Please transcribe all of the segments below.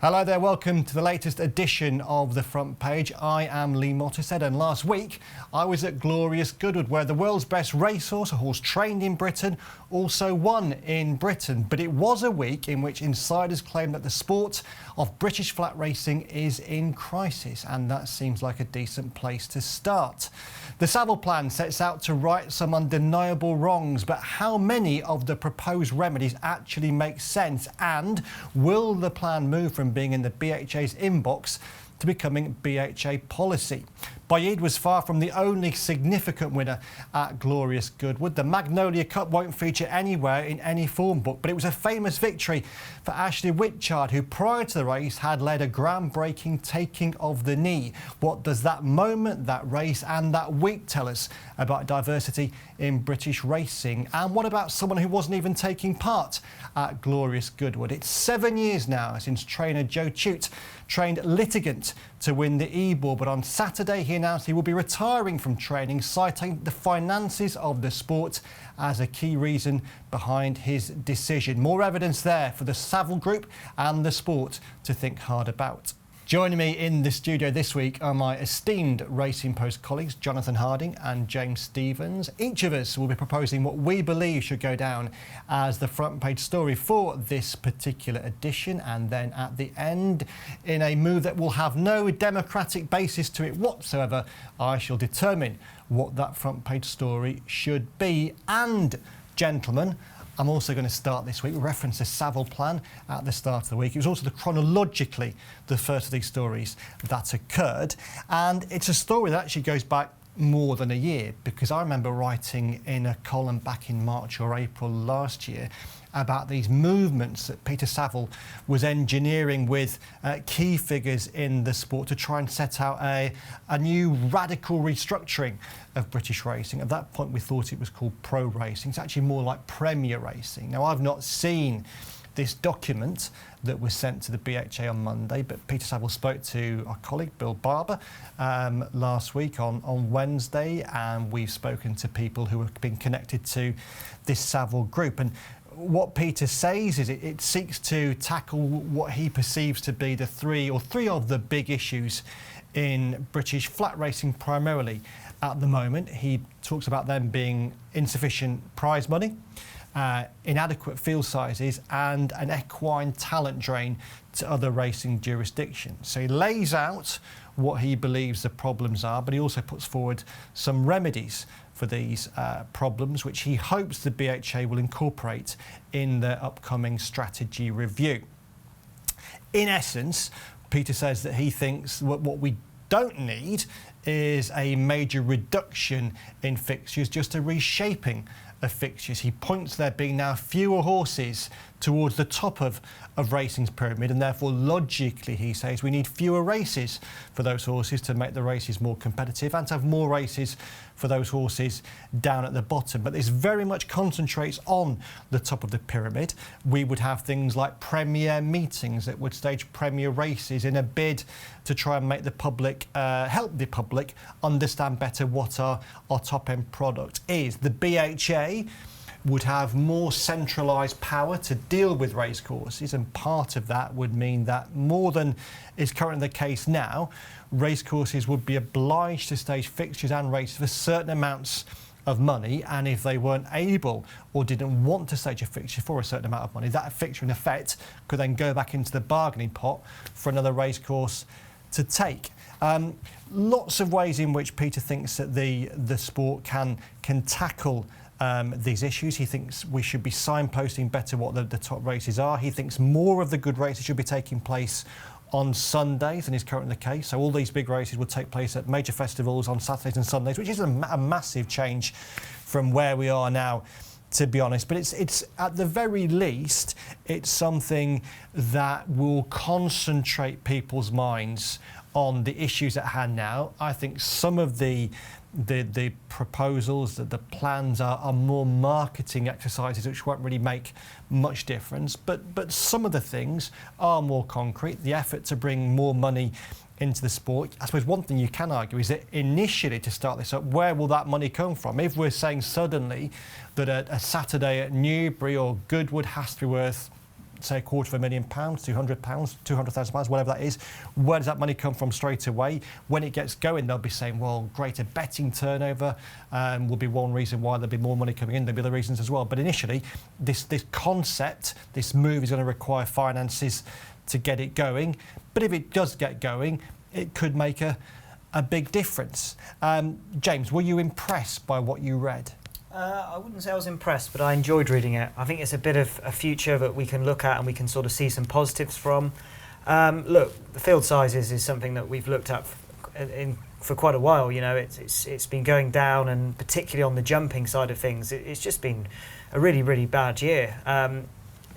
Hello there, welcome to the latest edition of The Front Page. I am Lee Mottershead, and last week I was at Glorious Goodwood, where the world's best racehorse, a horse trained in Britain, also won in Britain. But it was a week in which insiders claimed that the sport of British flat racing is in crisis, and that seems like a decent place to start. The Savill plan sets out to right some undeniable wrongs, but how many of the proposed remedies actually make sense? And will the plan move from being in the BHA's inbox to becoming BHA policy? Wicheard was far from the only significant winner at Glorious Goodwood. The Magnolia Cup won't feature anywhere in any form book, but it was a famous victory for Ashleigh Wicheard, who prior to the race had led a groundbreaking taking of the knee. What does that moment, that race and that week tell us about diversity in British racing? And what about someone who wasn't even taking part at Glorious Goodwood? It's 7 years now since trainer Joe Tuite trained Litigant to win the E-Ball, but on Saturday he announced he will be retiring from training, citing the finances of the sport as a key reason behind his decision. More evidence there for the Savill Group and the sport to think hard about. Joining me in the studio this week are my esteemed Racing Post colleagues, Jonathan Harding and James Stevens. Each of us will be proposing what we believe should go down as the front page story for this particular edition, and then at the end, in a move that will have no democratic basis to it whatsoever, I shall determine what that front page story should be. And, gentlemen, I'm also going to start this week with reference to Savill plan at the start of the week. It was also chronologically the first of these stories that occurred. And it's a story that actually goes back more than a year, because I remember writing in a column back in March or April last year about these movements that Peter Savill was engineering with key figures in the sport to try and set out a new radical restructuring of British racing. At that point we thought it was called pro racing. It's actually more like Premier Racing. Now, I've not seen this document that was sent to the BHA on Monday, but Peter Savill spoke to our colleague Bill Barber last week on Wednesday, and we've spoken to people who have been connected to this Savill group. And what Peter says is it seeks to tackle what he perceives to be the three of the big issues in British flat racing primarily at the moment. He talks about them being insufficient prize money, inadequate field sizes and an equine talent drain to other racing jurisdictions. So he lays out what he believes the problems are, but he also puts forward some remedies for these problems, which he hopes the BHA will incorporate in their upcoming strategy review. In essence, Peter says that he thinks what we don't need is a major reduction in fixtures, just a reshaping of fixtures. He points to there being now fewer horses towards the top of racing's pyramid, and therefore logically he says we need fewer races for those horses to make the races more competitive, and to have more races for those horses down at the bottom. But this very much concentrates on the top of the pyramid. We would have things like premier meetings that would stage premier races in a bid to try and make the public, help the public understand better what our top end product is. The BHA would have more centralised power to deal with racecourses, and part of that would mean that, more than is currently the case now, racecourses would be obliged to stage fixtures and races for certain amounts of money, and if they weren't able or didn't want to stage a fixture for a certain amount of money, that fixture in effect could then go back into the bargaining pot for another racecourse to take. Lots of ways in which Peter thinks that the sport can tackle these issues. He thinks we should be signposting better what the top races are. He thinks more of the good races should be taking place on Sundays than is currently the case. So all these big races would take place at major festivals on Saturdays and Sundays, which is a massive change from where we are now, to be honest. But it's at the very least, it's something that will concentrate people's minds on the issues at hand now. I think some of the proposals, the plans are more marketing exercises which won't really make much difference, but some of the things are more concrete. The effort to bring more money into the sport. I suppose one thing you can argue is that initially, to start this up, where will that money come from? If we're saying suddenly that a Saturday at Newbury or Goodwood has to be worth say £250,000, £200,000, £200,000, whatever that is, where does that money come from straight away? When it gets going, they'll be saying, well, greater betting turnover will be one reason why there'll be more money coming in. There'll be other reasons as well. But initially, this concept, this move is going to require finances to get it going. But if it does get going, it could make a big difference. James, were you impressed by what you read? I wouldn't say I was impressed, but I enjoyed reading it. I think it's a bit of a future that we can look at and we can sort of see some positives from. Look, the field sizes is something that we've looked at for quite a while. You know, it's been going down, and particularly on the jumping side of things, it's just been a really, really bad year.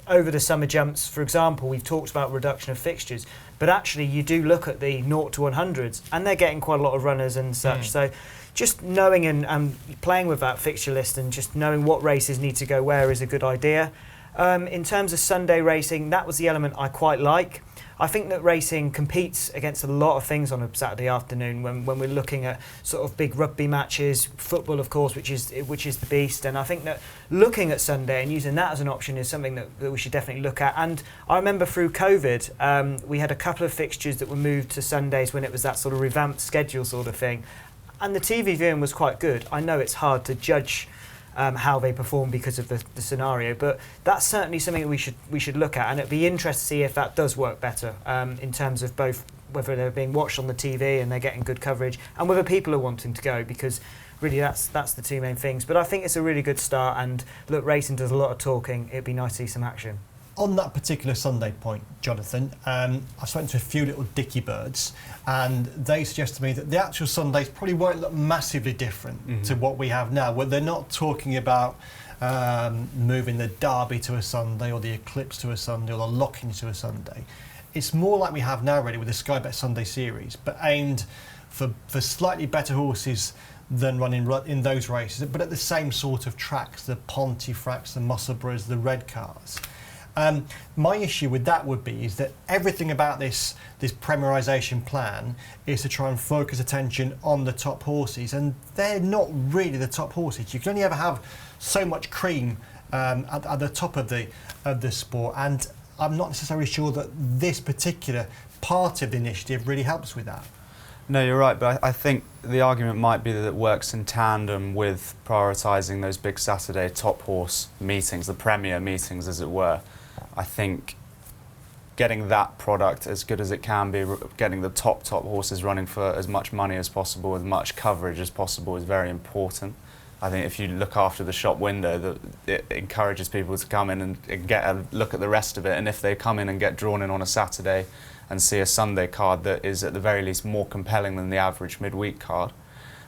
Over the summer jumps, for example, we've talked about reduction of fixtures, but actually you do look at the 0 to 100s and they're getting quite a lot of runners and such. So just knowing and playing with that fixture list and just knowing what races need to go where is a good idea. In terms of Sunday racing, that was the element I quite like. I think that racing competes against a lot of things on a Saturday afternoon when we're looking at sort of big rugby matches, football of course, which is the beast, and I think that looking at Sunday and using that as an option is something that we should definitely look at. And I remember through COVID, we had a couple of fixtures that were moved to Sundays when it was that sort of revamped schedule sort of thing, and the TV viewing was quite good. I know it's hard to judge how they perform because of the scenario, but that's certainly something that we should look at, and it'd be interesting to see if that does work better in terms of both whether they're being watched on the TV and they're getting good coverage, and whether people are wanting to go, because really that's the two main things. But I think it's a really good start, and look, racing does a lot of talking. It'd be nice to see some action. On that particular Sunday point, Jonathan, I've spoken to a few little dicky birds, and they suggest to me that the actual Sundays probably won't look massively different to what we have now. Well, they're not talking about moving the Derby to a Sunday or the Eclipse to a Sunday or the Locking to a Sunday. It's more like we have now, really, with the Sky Bet Sunday series, but aimed for slightly better horses than running in those races, but at the same sort of tracks, the Pontefracts, the Musselburghs, the Redcars. My issue with that would be is that everything about this premierisation plan is to try and focus attention on the top horses, and they're not really the top horses. You can only ever have so much cream at the top of the sport, and I'm not necessarily sure that this particular part of the initiative really helps with that. No, you're right, but I think the argument might be that it works in tandem with prioritising those big Saturday top horse meetings, the premier meetings as it were. I think getting that product as good as it can be, getting the top horses running for as much money as possible, as much coverage as possible is very important. I think if you look after the shop window, it encourages people to come in and get a look at the rest of it, and if they come in and get drawn in on a Saturday and see a Sunday card that is at the very least more compelling than the average midweek card,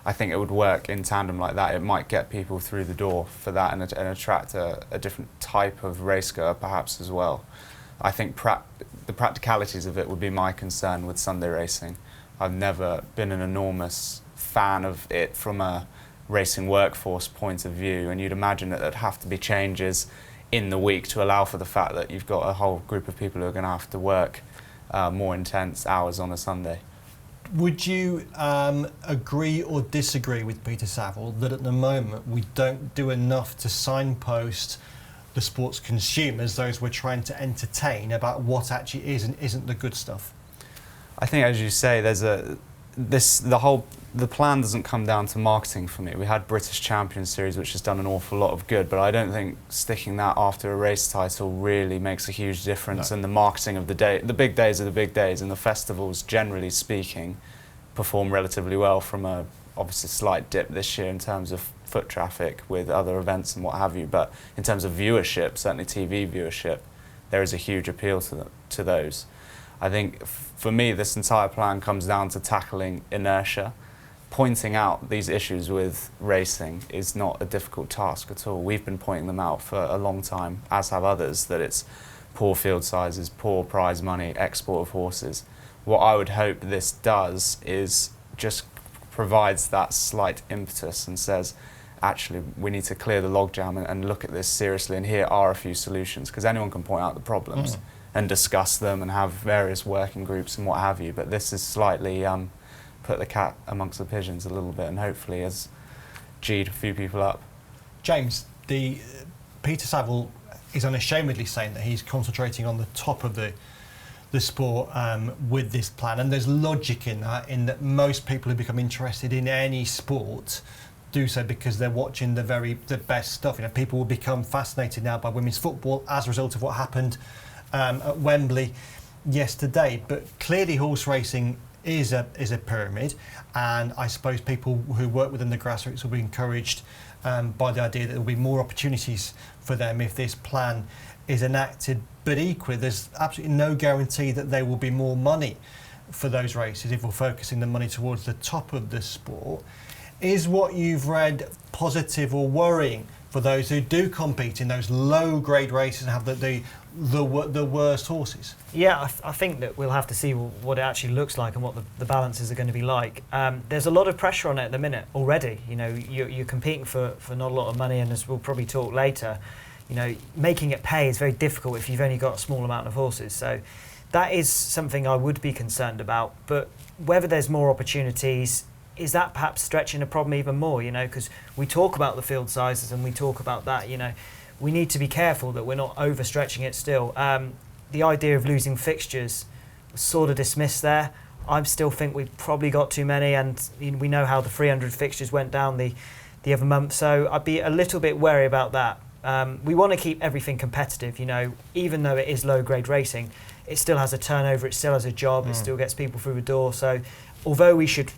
I think it would work in tandem like that. It might get people through the door for that and attract a different type of racegoer perhaps as well. I think the practicalities of it would be my concern with Sunday racing. I've never been an enormous fan of it from a racing workforce point of view, and you'd imagine that there'd have to be changes in the week to allow for the fact that you've got a whole group of people who are going to have to work more intense hours on a Sunday. Would you agree or disagree with Peter Savill that at the moment we don't do enough to signpost the sports consumers, those we're trying to entertain, about what actually is and isn't the good stuff? I think, as you say, the plan doesn't come down to marketing for me. We had British Champions Series, which has done an awful lot of good, but I don't think sticking that after a race title really makes a huge difference. No. And the marketing of the day, the big days are the big days, and the festivals, generally speaking, perform relatively well from a obviously slight dip this year in terms of foot traffic with other events and what have you. But in terms of viewership, certainly TV viewership, there is a huge appeal to those. I think for me, this entire plan comes down to tackling inertia. Pointing out these issues with racing is not a difficult task at all. We've been pointing them out for a long time, as have others, that it's poor field sizes, poor prize money, export of horses. What I would hope this does is just provides that slight impetus and says, actually, we need to clear the logjam and look at this seriously, and here are a few solutions, because anyone can point out the problems and discuss them and have various working groups and what have you, but this is slightly put the cat amongst the pigeons a little bit, and hopefully has G'd a few people up. James, Peter Savill is unashamedly saying that he's concentrating on the top of the sport with this plan, and there's logic in that most people who become interested in any sport do so because they're watching the best stuff. People will become fascinated now by women's football as a result of what happened at Wembley yesterday. But clearly horse racing is a pyramid, and I suppose people who work within the grassroots will be encouraged by the idea that there will be more opportunities for them if this plan is enacted. But equally, there's absolutely no guarantee that there will be more money for those races if we're focusing the money towards the top of the sport. Is what you've read positive or worrying for those who do compete in those low-grade races and have the worst horses? Yeah, I think that we'll have to see what it actually looks like and what the balances are going to be like. There's a lot of pressure on it at the minute already. You're competing for not a lot of money, and as we'll probably talk later, making it pay is very difficult if you've only got a small amount of horses. So that is something I would be concerned about. But whether there's more opportunities, is that perhaps stretching a problem even more? Because we talk about the field sizes and we talk about that. We need to be careful that we're not overstretching it still. The idea of losing fixtures was sort of dismissed there. I still think we've probably got too many, and we know how the 300 fixtures went down the other month. So I'd be a little bit wary about that. We want to keep everything competitive, even though it is low-grade racing, it still has a turnover, it still has a job, it still gets people through the door. So although we should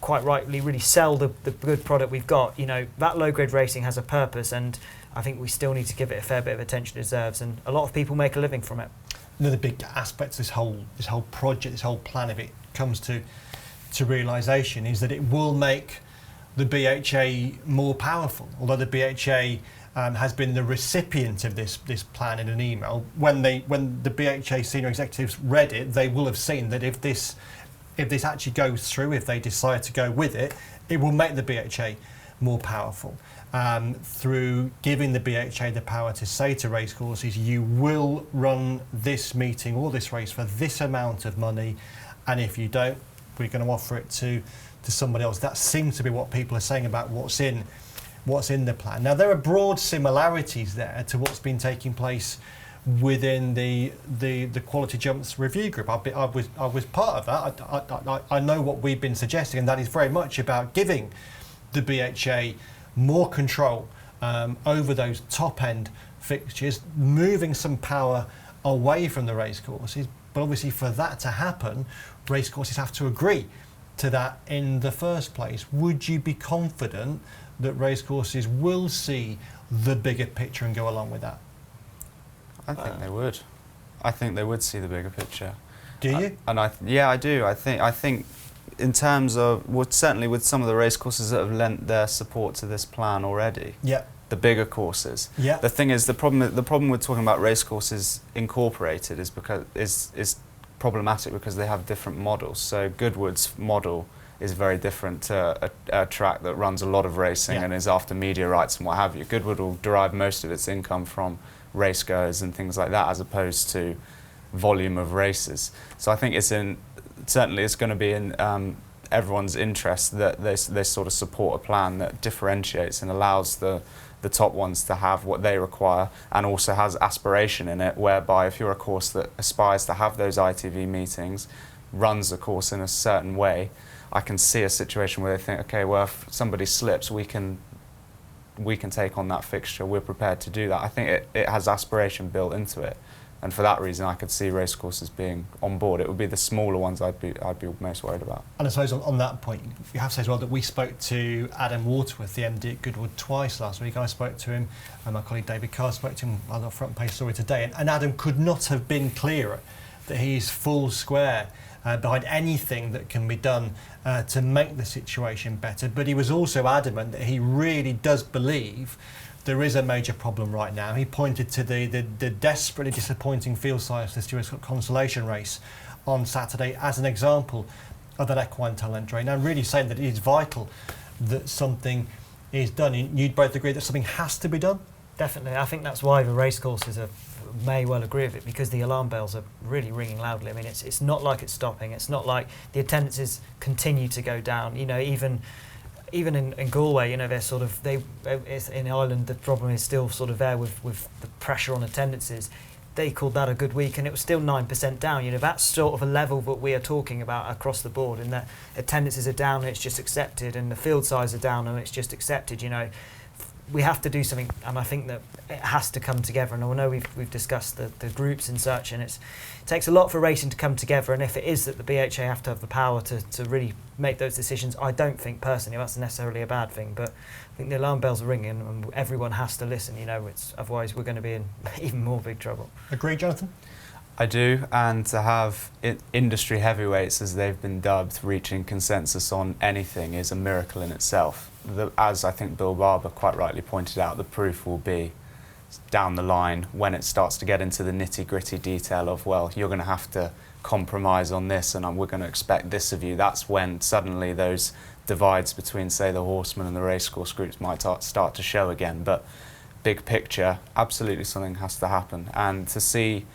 quite rightly really sell the good product we've got, that low-grade racing has a purpose, and I think we still need to give it a fair bit of attention it deserves, and a lot of people make a living from it. Another big aspect of this whole project, this whole plan, if it comes to realisation, is that it will make the BHA more powerful. Although the BHA has been the recipient of this plan in an email, when the BHA senior executives read it, they will have seen that if this actually goes through, if they decide to go with it, it will make the BHA more powerful through giving the BHA the power to say to racecourses, you will run this meeting or this race for this amount of money, and if you don't, we're going to offer it to somebody else. That seems to be what people are saying about what's in the plan. Now, there are broad similarities there to what's been taking place within the Quality Jumps review group. I was part of that. I know what we've been suggesting, and that is very much about giving the BHA more control over those top end fixtures, moving some power away from the racecourses. But obviously, for that to happen, racecourses have to agree to that in the first place. Would you be confident that racecourses will see the bigger picture and go along with that? I think they would. I think they would see the bigger picture. Do you? Yeah, I do. I think in terms of, certainly with some of the racecourses that have lent their support to this plan already. Yeah. The bigger courses. Yeah. The thing is, the problem with talking about racecourses incorporated is because is problematic because they have different models. So Goodwood's model is very different to a track that runs a lot of racing and is after media rights and what have you. Goodwood will derive most of its income from race goers and things like that, as opposed to volume of races. So I think certainly it's going to be in everyone's interest that they sort of support a plan that differentiates and allows the top ones to have what they require, and also has aspiration in it, whereby if you're a course that aspires to have those ITV meetings, runs the course in a certain way, I can see a situation where they think, okay, well, if somebody slips, we can take on that fixture. We're prepared to do that. I think it has aspiration built into it, and for that reason, I could see racecourses being on board. It would be the smaller ones I'd be most worried about. And I suppose on that point, you have to say as well that we spoke to Adam Waterworth, the MD at Goodwood, twice last week. I spoke to him, and my colleague David Carr spoke to him on the front page story today, and Adam could not have been clearer that he is full square behind anything that can be done to make the situation better. But he was also adamant that he really does believe there is a major problem right now. He pointed to the desperately disappointing field size of the Stewards Cup consolation race on Saturday as an example of that equine talent drain, and really saying that it is vital that something is done. You'd both agree that something has to be done? Definitely. I think that's why the racecourses may well agree with it, because the alarm bells are really ringing loudly. I mean, it's not like it's stopping. It's not like the attendances continue to go down. Even even in Galway, they're sort of it's in Ireland. The problem is still sort of there with the pressure on attendances. They called that a good week, and it was still 9% down. That's sort of a level that we are talking about across the board, in that attendances are down and it's just accepted, and the field size are down and it's just accepted. We have to do something, and I think that it has to come together. And I know we've discussed the groups and such, and it takes a lot for racing to come together. And if it is that the BHA have to have the power to really make those decisions, I don't think personally that's necessarily a bad thing. But I think the alarm bells are ringing, and everyone has to listen. Otherwise we're going to be in even more big trouble. Agree, Jonathan? I do, and to have industry heavyweights, as they've been dubbed, reaching consensus on anything is a miracle in itself. As I think Bill Barber quite rightly pointed out, the proof will be down the line when it starts to get into the nitty-gritty detail of, well, you're going to have to compromise on this, and we're going to expect this of you. That's when suddenly those divides between, say, the horsemen and the racecourse groups might start to show again. But big picture, absolutely something has to happen. And to see,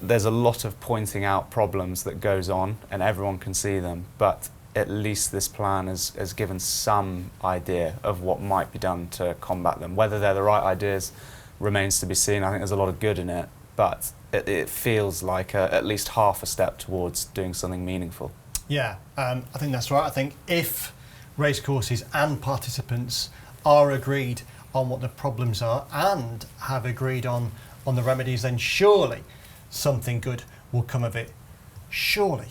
there's a lot of pointing out problems that goes on, and everyone can see them, but at least this plan has given some idea of what might be done to combat them. Whether they're the right ideas remains to be seen. I think there's a lot of good in it, but it feels like at least half a step towards doing something meaningful. Yeah, I think that's right. I think if racecourses and participants are agreed on what the problems are and have agreed on the remedies, then surely something good will come of it. Surely.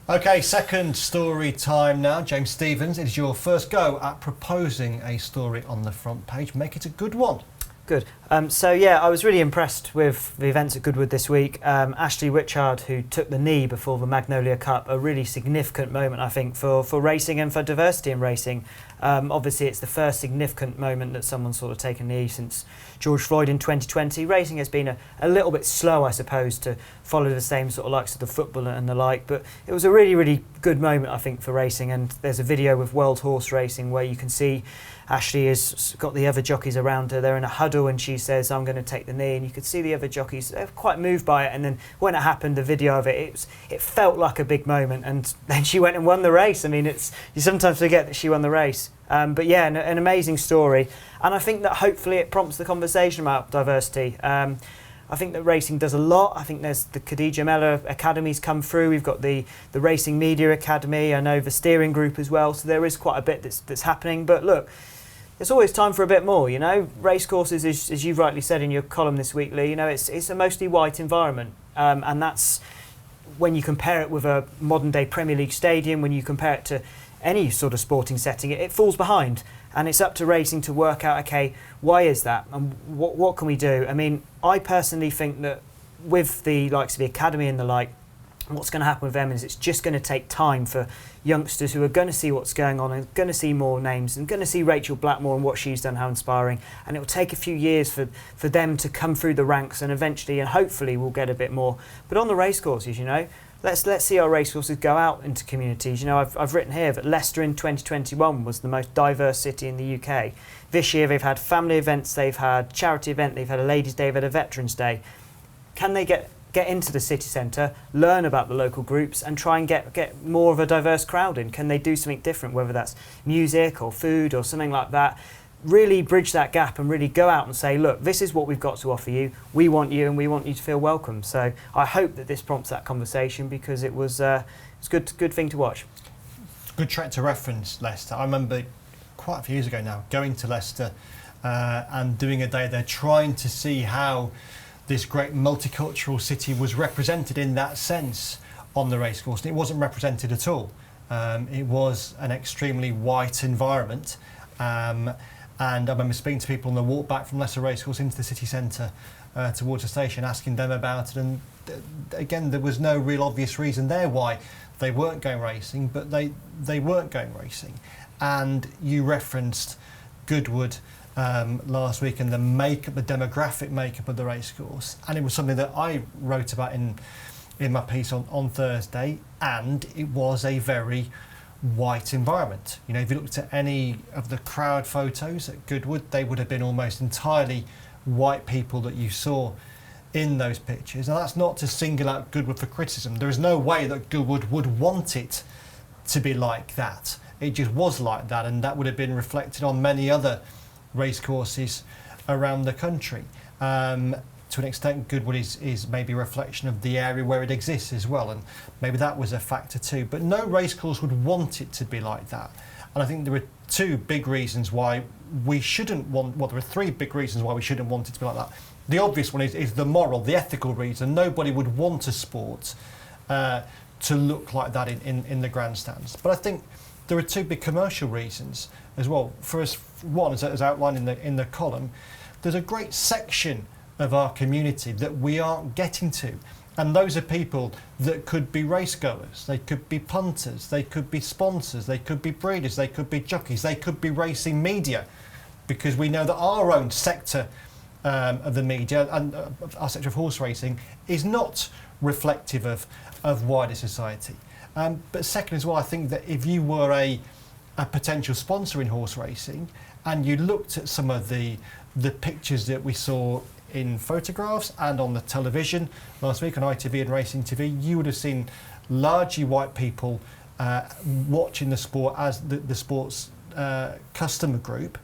Okay, second story time now. James Stevens, it is your first go at proposing a story on the front page. Make it a good one. Good. I was really impressed with the events at Goodwood this week. Ashleigh Wicheard, who took the knee before the Magnolia Cup, a really significant moment, I think, for racing and for diversity in racing. Obviously, it's the first significant moment that someone's sort of taken a knee since George Floyd in 2020. Racing has been a little bit slow, I suppose, to follow the same sort of likes of the football and the like, but it was a really, really good moment, I think, for racing. And there's a video with World Horse Racing where you can see Ashleigh has got the other jockeys around her. They're in a huddle and she says, I'm going to take the knee. And you could see the other jockeys, they're quite moved by it. And then when it happened, the video of it felt like a big moment. And then she went and won the race. I mean, you sometimes forget that she won the race. But yeah, an amazing story. And I think that hopefully it prompts the conversation about diversity. I think that racing does a lot. I think there's the Khadija Mellor Academies come through. We've got the Racing Media Academy. I know the steering group as well. So there is quite a bit that's happening. But look, there's always time for a bit more, Racecourses, as you've rightly said in your column this week, Lee, it's a mostly white environment. And that's when you compare it with a modern day Premier League stadium, when you compare it to any sort of sporting setting, it falls behind. And it's up to racing to work out, okay, why is that? And what can we do? I mean, I personally think that with the likes of the Academy and the like, what's going to happen with them is it's just going to take time for youngsters who are going to see what's going on and going to see more names and going to see Rachel Blackmore and what she's done, how inspiring. And it will take a few years for them to come through the ranks, and eventually and hopefully we'll get a bit more. But on the racecourses, let's see our racecourses go out into communities. I've written here that Leicester in 2021 was the most diverse city in the UK. This year they've had family events, they've had charity event, they've had a Ladies' Day, they've had a Veterans Day. Can they get into the city centre, learn about the local groups and try and get more of a diverse crowd in? Can they do something different, whether that's music or food or something like that? Really bridge that gap and really go out and say, look, this is what we've got to offer you. We want you and we want you to feel welcome. So I hope that this prompts that conversation, because it was a good thing to watch. Good track to reference, Leicester. I remember quite a few years ago now going to Leicester and doing a day there, trying to see how this great multicultural city was represented in that sense on the racecourse. And it wasn't represented at all. It was an extremely white environment. And I remember speaking to people on the walk back from Leicester Racecourse into the city centre towards the station, asking them about it. And again, there was no real obvious reason there why they weren't going racing, but they weren't going racing. And you referenced Goodwood last week and the demographic makeup of the racecourse, and it was something that I wrote about in my piece on Thursday, and it was a very white environment. If you looked at any of the crowd photos at Goodwood, they would have been almost entirely white people that you saw in those pictures. And that's not to single out Goodwood for criticism. There is no way that Goodwood would want it to be like that. it just was like that, and that would have been reflected on many other racecourses around the country. To an extent, Goodwood is maybe a reflection of the area where it exists as well, and maybe that was a factor too. But no racecourse would want it to be like that. And I think there are two big reasons why we shouldn't want, well, there are three big reasons why we shouldn't want it to be like that. The obvious one is the moral, the ethical reason. Nobody would want a sport to look like that in the grandstands. But I think there are two big commercial reasons as well. For us, one, as outlined in the column, there's a great section of our community that we aren't getting to. And those are people that could be race goers, they could be punters, they could be sponsors, they could be breeders, they could be jockeys, they could be racing media, because we know that our own sector of the media and our sector of horse racing is not reflective of wider society. But second as well, I think that if you were a potential sponsor in horse racing and you looked at some of the pictures that we saw in photographs and on the television last week on ITV and Racing TV, you would have seen largely white people watching the sport as the sport's customer group,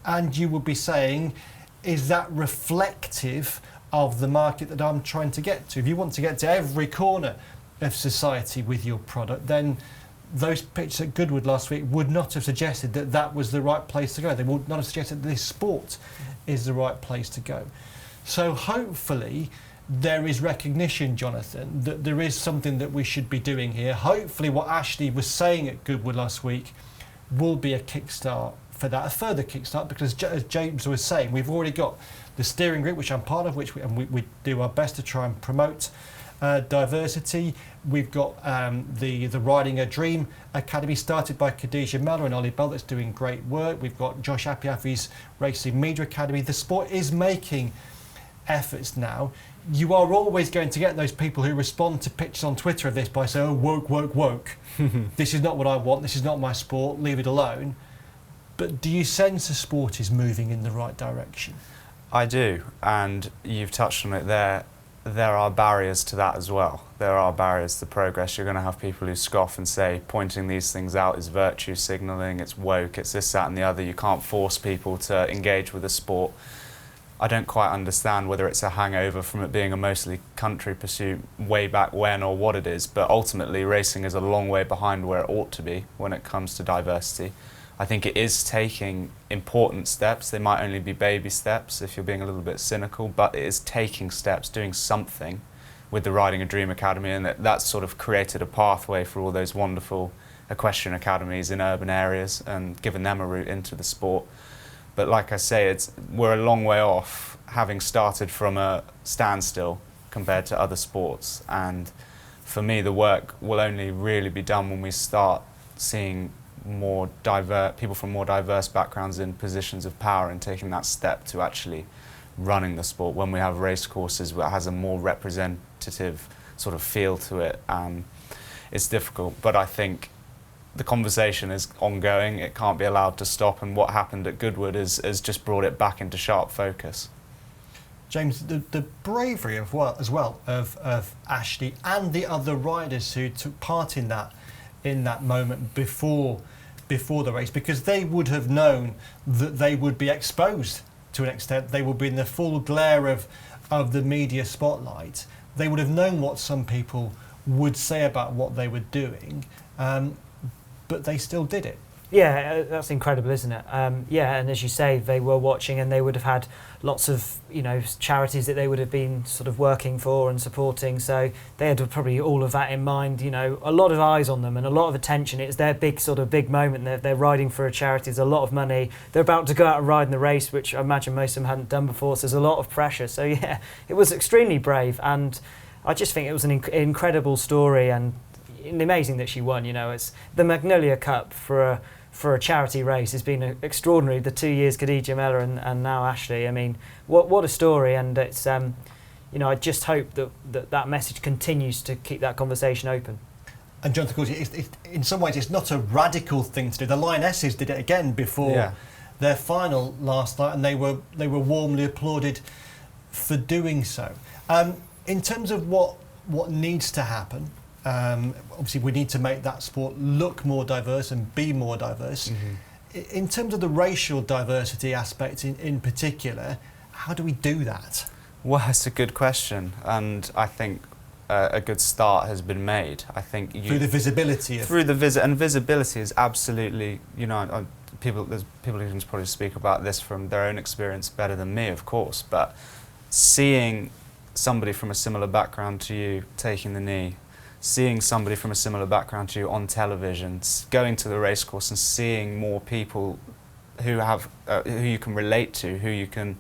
and you would be saying, is that reflective of the market that I'm trying to get to? If you want to get to every corner of society with your product, then those pictures at Goodwood last week would not have suggested that that was the right place to go. They would not have suggested that this sport is the right place to go. So hopefully there is recognition, Jonathan, that there is something that we should be doing here. Hopefully what Ashleigh was saying at Goodwood last week will be a kickstart for that, a further kickstart, because as James was saying, we've already got the steering group, which I'm part of, which we do our best to try and promote diversity. We've got the Riding a Dream Academy, started by Khadija Mellor and Ollie Bell, that's doing great work. We've got Josh Apiafi's Racing Media Academy. The sport is making efforts now. You are always going to get those people who respond to pictures on Twitter of this by saying, oh, woke, woke, woke. This is not what I want, this is not my sport, leave it alone. But do you sense the sport is moving in the right direction? I do, and you've touched on it there. There are barriers to that as well. There are barriers to progress. You're going to have people who scoff and say pointing these things out is virtue signalling, it's woke, it's this, that and the other. You can't force people to engage with the sport. I don't quite understand whether it's a hangover from it being a mostly country pursuit way back when or what it is, but ultimately racing is a long way behind where it ought to be when it comes to diversity. I think it is taking important steps. They might only be baby steps if you're being a little bit cynical, but it is taking steps, doing something with the Riding a Dream Academy, and that's sort of created a pathway for all those wonderful equestrian academies in urban areas and given them a route into the sport. But like I say, we're a long way off having started from a standstill compared to other sports. And for me, the work will only really be done when we start seeing people from more diverse backgrounds in positions of power and taking that step to actually running the sport. When we have race courses that has a more representative sort of feel to it, it's difficult. But I think the conversation is ongoing, it can't be allowed to stop, and what happened at Goodwood has just brought it back into sharp focus. James, the bravery as well of Ashleigh and the other riders who took part in that moment before the race, because they would have known that they would be exposed to an extent. They would be in the full glare of the media spotlight. They would have known what some people would say about what they were doing. But they still did it. Yeah, that's incredible, isn't it? Yeah, and as you say, they were watching, and they would have had lots of, charities that they would have been sort of working for and supporting. So they had probably all of that in mind. A lot of eyes on them and a lot of attention. It's their big moment. They're riding for a charity. There's a lot of money. They're about to go out and ride in the race, which I imagine most of them hadn't done before. So there's a lot of pressure. So yeah, it was extremely brave, and I just think it was an incredible story and amazing that she won. It's the Magnolia Cup for a charity race has been extraordinary. The 2 years Khadija Mellor and now Ashleigh. I mean, what a story! And it's I just hope that message continues to keep that conversation open. And Jonathan, of course, in some ways it's not a radical thing to do. The Lionesses did it again before their final last night, and they were warmly applauded for doing so. In terms of what needs to happen Obviously, we need to make that sport look more diverse and be more diverse. In terms of the racial diversity aspect in particular, how do we do that? Well, that's a good question, and I think a good start has been made. I think through the visibility. And visibility is absolutely, you know, there's people who can probably speak about this from their own experience better than me, of course. But seeing somebody from a similar background to you taking the knee, seeing somebody from a similar background to you on television, going to the racecourse and seeing more people who have who you can relate to, who you can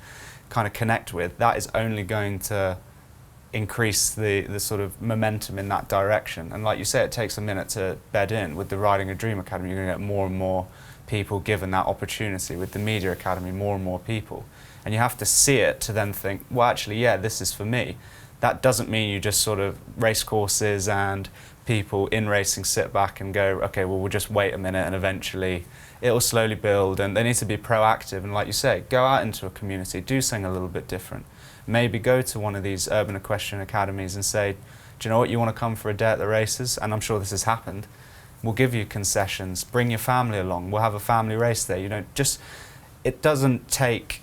kind of connect with, that is only going to increase the sort of momentum in that direction. And like you say, it takes a minute to bed in. With the Riding a Dream Academy, you're going to get more and more people given that opportunity. With the Media Academy, more and more people. And you have to see it to then think, well, actually, yeah, this is for me. That doesn't mean you just sort of race courses and people in racing sit back and go, okay, well, we'll just wait a minute and eventually it'll slowly build. And they need to be proactive. And like you say, go out into a community, do something a little bit different. Maybe go to one of these urban equestrian academies and say, do you know what, you want to come for a day at the races? And I'm sure this has happened. We'll give you concessions, bring your family along, we'll have a family race there. You know, just, it doesn't take,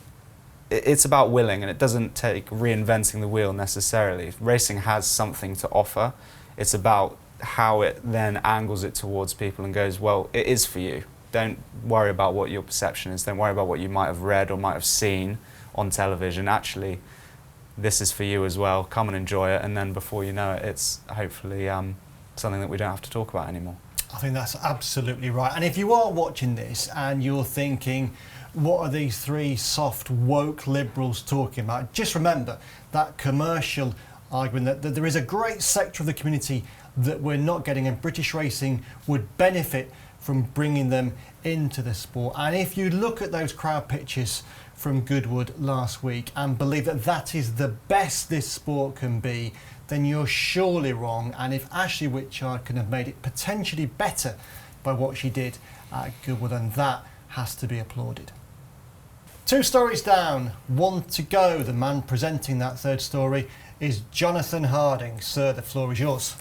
it's about willing, and it doesn't take reinventing the wheel necessarily. Racing has something to offer. It's about how it then angles it towards people and goes, well, it is for you. Don't worry about what your perception is. Don't worry about what you might have read or might have seen on television. Actually, this is for you as well. Come and enjoy it, and then before you know it, it's hopefully something that we don't have to talk about anymore. I think that's absolutely right. And if you are watching this and you're thinking, what are these three soft, woke liberals talking about? Just remember that commercial argument that there is a great sector of the community that we're not getting, and British racing would benefit from bringing them into the sport. And if you look at those crowd pictures from Goodwood last week and believe that that is the best this sport can be, then you're surely wrong. And if Ashleigh Wicheard can have made it potentially better by what she did at Goodwood, then that has to be applauded. 2 stories down, 1 to go. The man presenting that third story is Jonathan Harding. Sir, the floor is yours.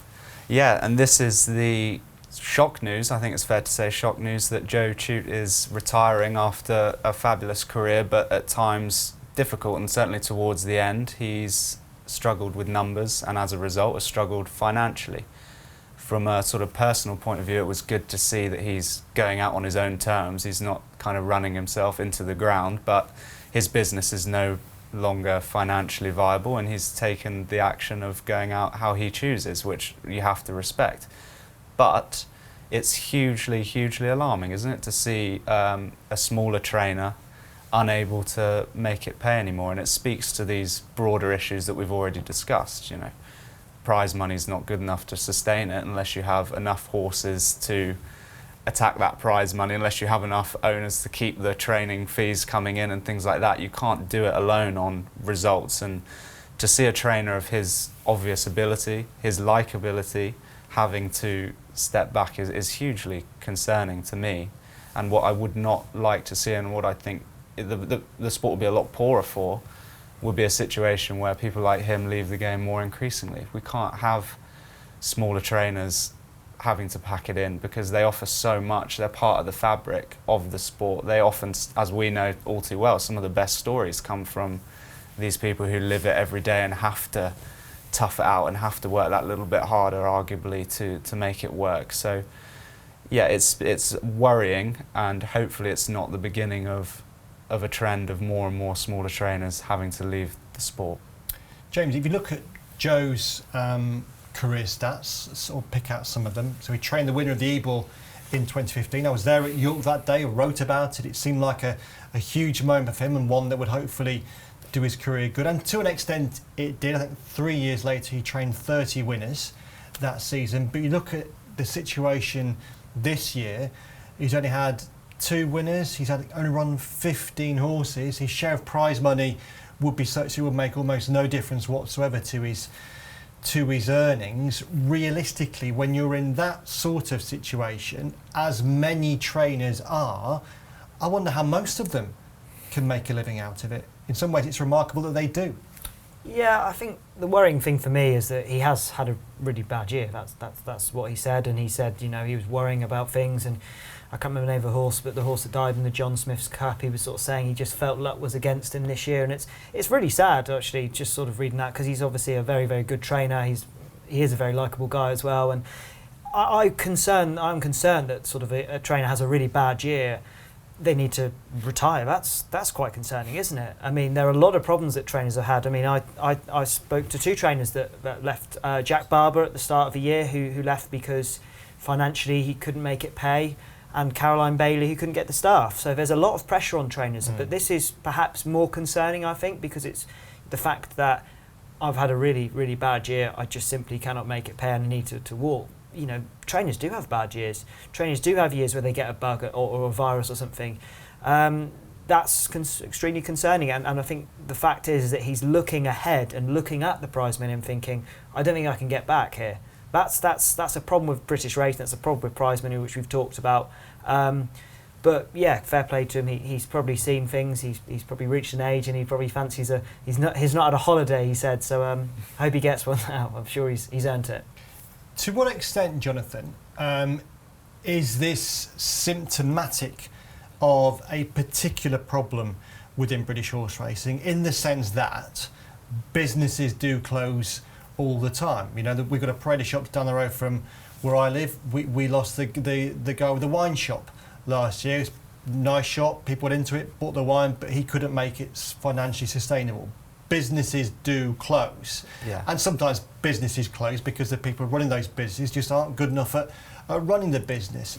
Yeah, and this is the shock news, I think it's fair to say shock news, that Joe Tuite is retiring after a fabulous career, but at times difficult, and certainly towards the end he's struggled with numbers and as a result has struggled financially. From a sort of personal point of view, it was good to see that he's going out on his own terms. He's not kind of running himself into the ground, but his business is no longer financially viable, and he's taken the action of going out how he chooses, which you have to respect. But it's hugely, hugely alarming, isn't it, to see a smaller trainer unable to make it pay anymore. And it speaks to these broader issues that we've already discussed. You know, prize money's not good enough to sustain it unless you have enough horses to attack that prize money, unless you have enough owners to keep the training fees coming in and things like that. You can't do it alone on results. And to see a trainer of his obvious ability, his likability, having to step back is hugely concerning to me, and what I would not like to see, and what I think the sport would be a lot poorer for, would be a situation where people like him leave the game more increasingly. We can't have smaller trainers having to pack it in because they offer so much. They're part of the fabric of the sport. They often, as we know all too well, some of the best stories come from these people who live it every day and have to tough it out and have to work that little bit harder, arguably, to make it work. So yeah, it's worrying, and hopefully it's not the beginning of a trend of more and more smaller trainers having to leave the sport. James, if you look at Joe's career stats, sort of pick out some of them. So he trained the winner of the Ebor in 2015. I was there at York that day, wrote about it. It seemed like a huge moment for him, and one that would hopefully do his career good. And to an extent it did. I think 3 years later he trained 30 winners that season. But you look at the situation this year, he's only had 2 winners. He's only run 15 horses. His share of prize money would be such it would make almost no difference whatsoever to his earnings. Realistically, when you're in that sort of situation, as many trainers are, I wonder how most of them can make a living out of it. In some ways it's remarkable that they do. Yeah, I think the worrying thing for me is that he has had a really bad year. That's what he said, and he said, you know, he was worrying about things, and I can't remember the name of the horse, but the horse that died in the John Smith's Cup, he was sort of saying he just felt luck was against him this year, and it's really sad actually, just sort of reading that, because he's obviously a very, very good trainer. He is a very likeable guy as well, and I'm concerned that sort of a trainer has a really bad year, they need to retire. That's quite concerning, isn't it? I mean, there are a lot of problems that trainers have had. I mean, I spoke to two trainers that left. Jack Barber at the start of the year, who left because financially he couldn't make it pay, and Caroline Bailey, who couldn't get the staff. So there's a lot of pressure on trainers. But this is perhaps more concerning, I think, because it's the fact that I've had a really, really bad year. I just simply cannot make it pay, and I need to walk. You know, trainers do have bad years. Trainers do have years where they get a bug or a virus or something. That's extremely concerning. And I think the fact is that he's looking ahead and looking at the prize money and thinking, I don't think I can get back here. That's a problem with British racing. That's a problem with prize money, which we've talked about. But yeah, fair play to him. He's probably seen things. He's probably reached an age, and he probably fancies he's not had a holiday. He said so. I hope he gets one now. I'm sure he's earned it. To what extent, Jonathan, is this symptomatic of a particular problem within British horse racing, in the sense that businesses do close all the time? You know, we've got a parade of shops down the road from where I live. We lost the guy with the wine shop last year. It's a nice shop, people went into it, bought the wine, but he couldn't make it financially sustainable. Businesses do close, and sometimes businesses close because the people running those businesses just aren't good enough at running the business.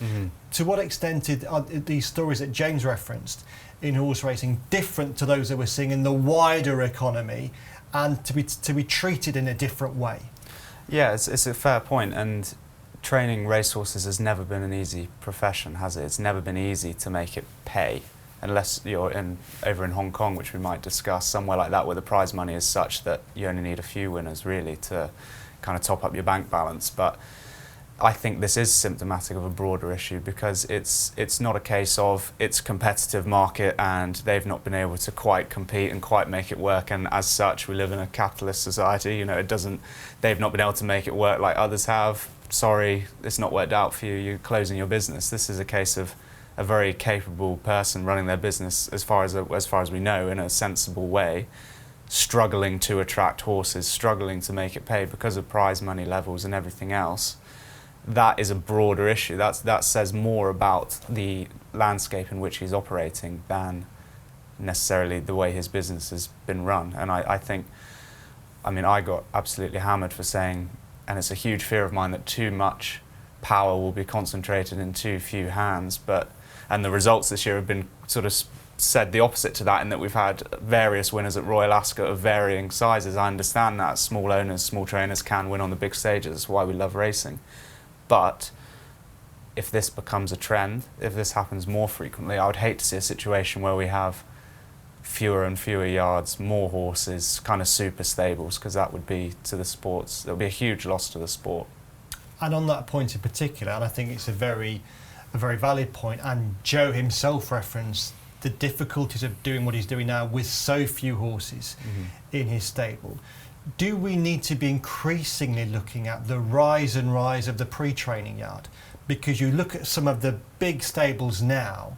To what extent are these stories that James referenced in horse racing different to those that we're seeing in the wider economy, and to be treated in a different way? Yeah, it's a fair point, and training racehorses has never been an easy profession, has it? It's never been easy to make it pay. Unless you're over in Hong Kong, which we might discuss, somewhere like that where the prize money is such that you only need a few winners really to kind of top up your bank balance. But I think this is symptomatic of a broader issue, because it's not a case of it's a competitive market and they've not been able to quite compete and quite make it work, and as such we live in a capitalist society. You know, they've not been able to make it work like others have. Sorry, it's not worked out for you, you're closing your business. This is a case of a very capable person running their business, as far as we know, in a sensible way, struggling to attract horses, struggling to make it pay because of prize money levels and everything else. That is a broader issue. That says more about the landscape in which he's operating than necessarily the way his business has been run. And I think, I mean, I got absolutely hammered for saying, and it's a huge fear of mine, that too much power will be concentrated in too few hands, and the results this year have been sort of said the opposite to that, in that we've had various winners at Royal Ascot of varying sizes. I understand that small owners, small trainers can win on the big stages. That's why we love racing. But if this becomes a trend, if this happens more frequently, I would hate to see a situation where we have fewer and fewer yards, more horses, kind of super stables, because that would be to the sports, that would be a huge loss to the sport. And on that point in particular, and I think it's a very valid point, and Joe himself referenced the difficulties of doing what he's doing now with so few horses in his stable. Do we need to be increasingly looking at the rise of the pre-training yard? Because you look at some of the big stables now,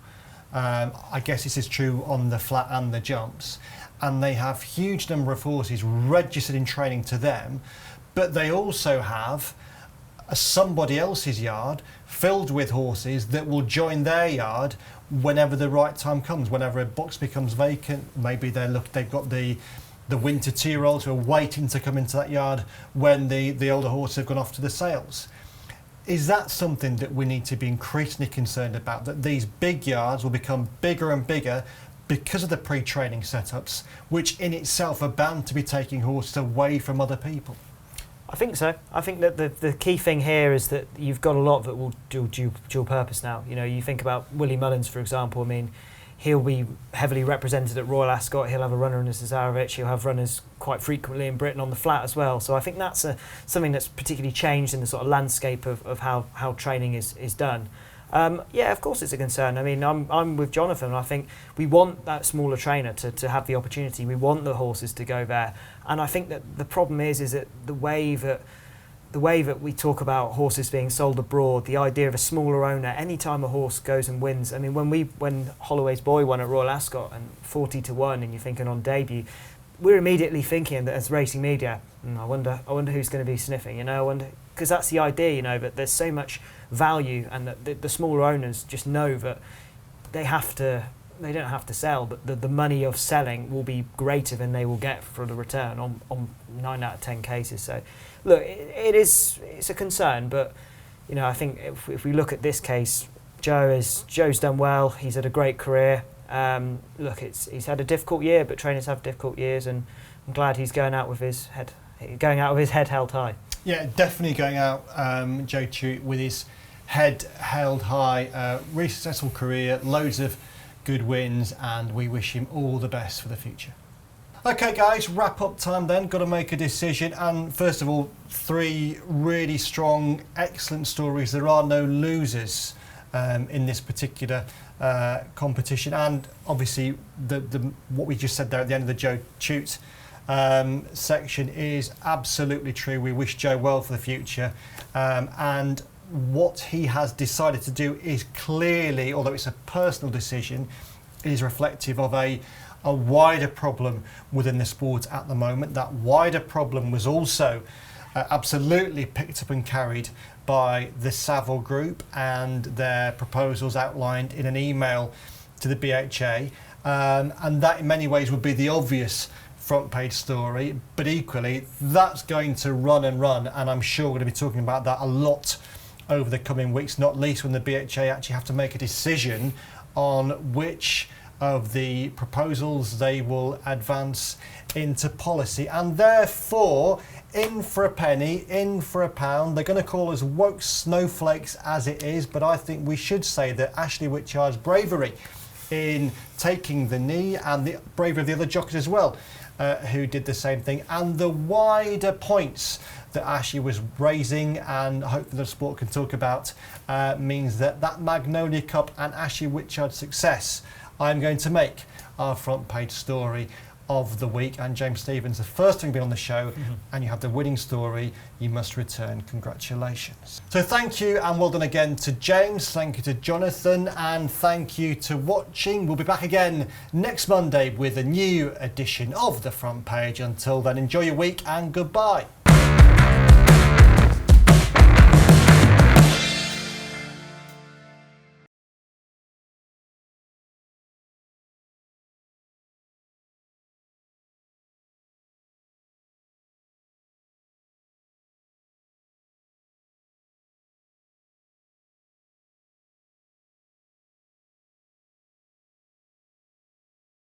I guess this is true on the flat and the jumps, and they have huge number of horses registered in training to them, but they also have somebody else's yard filled with horses that will join their yard whenever the right time comes, whenever a box becomes vacant. Maybe they've got the winter 2-year-olds who are waiting to come into that yard when the older horses have gone off to the sales. Is that something that we need to be increasingly concerned about, that these big yards will become bigger and bigger because of the pre-training setups, which in itself are bound to be taking horses away from other people? I think so. I think that the key thing here is that you've got a lot that will do dual purpose now. You know, you think about Willie Mullins, for example. I mean, he'll be heavily represented at Royal Ascot. He'll have a runner in the Cesarovic. He'll have runners quite frequently in Britain on the flat as well. So I think that's something that's particularly changed in the sort of landscape of how training is done. Yeah, of course it's a concern. I mean, I'm with Jonathan. I think we want that smaller trainer to have the opportunity. We want the horses to go there. And I think that the problem is that the way that we talk about horses being sold abroad, the idea of a smaller owner, any time a horse goes and wins. I mean, when Holloway's Boy won at Royal Ascot and 40-1, and you're thinking on debut, we're immediately thinking that as racing media, I wonder who's going to be sniffing, because that's the idea, that there's so much value, and that the smaller owners just know that they don't have to sell, but the money of selling will be greater than they will get for the return on 9 out of 10 cases. So, look, it's a concern, but I think if we look at this case, Joe's done well. He's had a great career. Look, he's had a difficult year, but trainers have difficult years, and I'm glad he's going out with his head held high. Yeah, definitely going out, Joe Tuite, with his head held high. Really successful career, loads of good wins, and we wish him all the best for the future. Okay guys, wrap up time then, got to make a decision, and first of all, 3 really strong, excellent stories. There are no losers in this particular competition, and obviously what we just said there at the end of the Joe Tuite section is absolutely true. We wish Joe well for the future, and what he has decided to do is clearly, although it's a personal decision, is reflective of a wider problem within the sport at the moment. That wider problem was also absolutely picked up and carried by the Savill Group and their proposals outlined in an email to the BHA, and that in many ways would be the obvious front page story, but equally that's going to run, and I'm sure we're going to be talking about that a lot over the coming weeks, not least when the BHA actually have to make a decision on which of the proposals they will advance into policy. And therefore, in for a penny, in for a pound. They're going to call us woke snowflakes as it is, but I think we should say that Ashleigh Wicheard's bravery in taking the knee, and the bravery of the other jockeys as well, who did the same thing, and the wider points that Ashleigh was raising, and hopefully the sport can talk about, means that Magnolia Cup and Ashleigh Wicheard's success, I'm going to make our front page story of the week. And James Stevens, the first time you've been on the show, and you have the winning story, you must return. Congratulations. So thank you, and well done again to James, thank you to Jonathan, and thank you to watching. We'll be back again next Monday with a new edition of the front page. Until then, enjoy your week and goodbye.